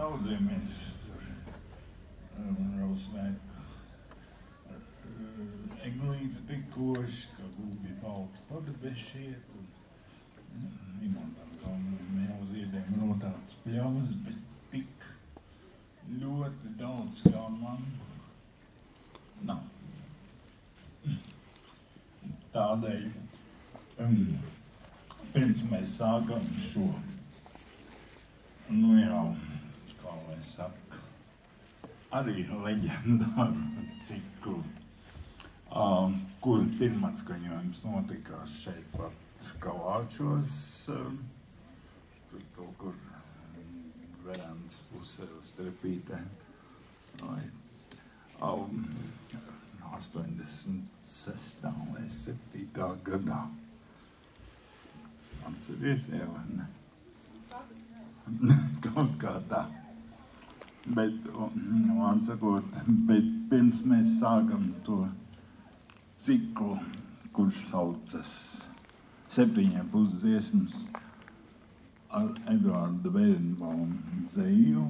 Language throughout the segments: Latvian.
raudzējamies tur Rausvēku. Eglīte tik koši, ka gūbi balti padebešie, tur imantam galvenajiem ziediem rotāts pļavas, bet tik ļoti daudz kā man nav. Tādēļ, pirms mēs sākam šo, jau, kā lai saka, arī leģendāru ciklu, kur pirmatskaņojums notikās šeit pat Kalāčos, tur kaut kur verandas pusē uz trepītēm, 86. vai 7. gadā. Atceries jau, vai ne? Kaut kā tā. Bet, man sakot, bet pirms mēs sākam to ciklu, kurš saucas 7,5 dziesmas ar Eduarda Bērenbauma dzeju,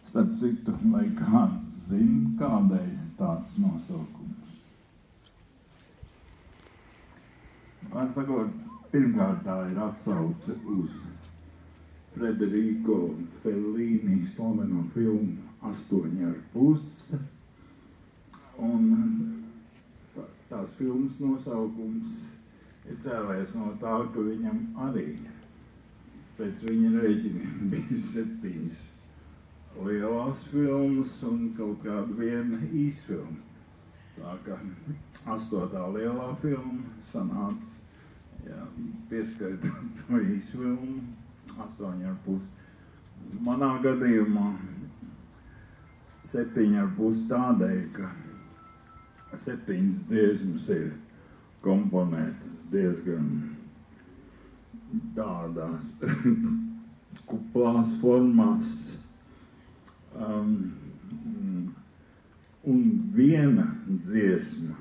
starp citu, vai kāds zina, kādēļ tāds nosaukums? Man sakot, pirmkārt tā ir atsauce uz Federico Fellini slaveno filmu 8,5, un tās filmas nosaukums ir cēlēs no tā, ka viņam arī pēc viņa rēķiniem bija 7 lielās filmas un kaut kāda viena īsfilma. Tā kā 8. lielā filma sanāca, pieskaitot to īsfilmu, 8,5. Manā gadījumā 7,5 tādēļ, ka 7 dziesmas ir komponētas diezgan tādās kuplās formās, un viena dziesma,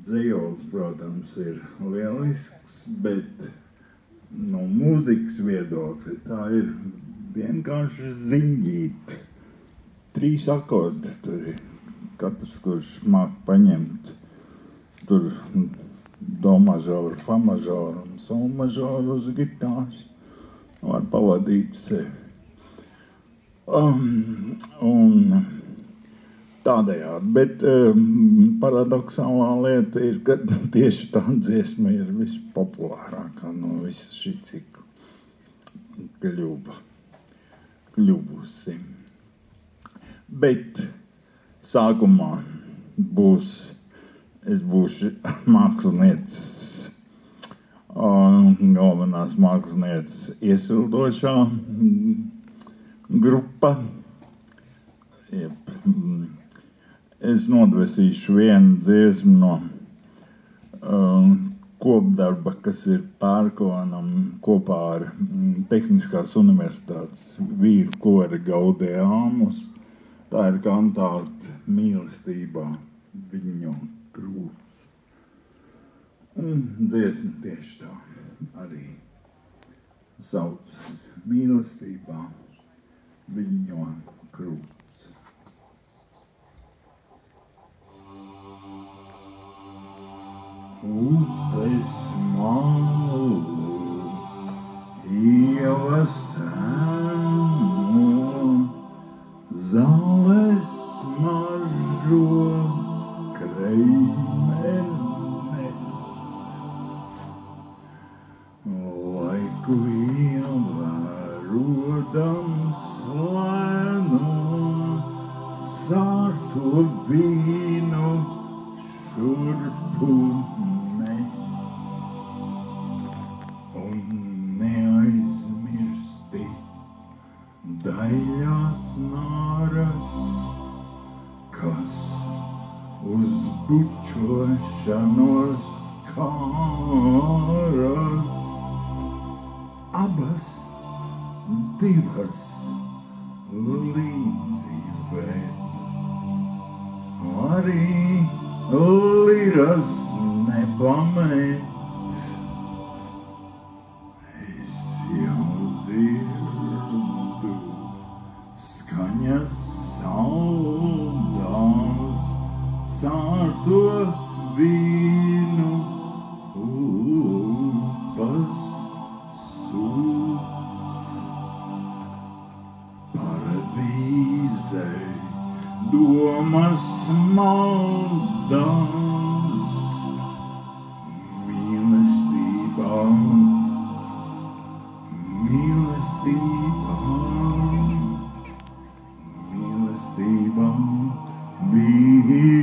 dzejols, protams, ir lielisks, bet no mūzikas viedokļa tā ir vienkārši ziņģīta. 3 akordi tur ir, katrs, kurš māk paņemt tur do mažoru, fa mažoru un sol mažoru uz gitāras, var pavadīt sevi. Un tādējādi, bet paradoxālā lieta ir, ka tieši tā dziesma ir vispopulārākā no visas šī cikla kļuvusi. Bet sākumā es būšu mākslinieces, galvenās mākslinieces iesildošā grupa. Es nodvesīšu vienu dziesmu no kopdarba, kas ir Pērkonam kopā ar Tehniskās universitātes vīru kori Gaudeamus. Tā ir kantāte mīlestībā viņu krūts. Un dziesma tieši tā arī sauc mīlestībā viņu krūts. Upes malu, ievas sēnu, zāles mažo kreimenes. Laiku ievērodams lēnu, sārto vīnu šurpu nes. Un neaizmirsti daļās nāras, kas uz bučošanos kāras. Abas divas līdzīvēt, arī liras nepamet. Es jau dzirdu maldas mīlestībā, mīlestībā, mīlestībā bija.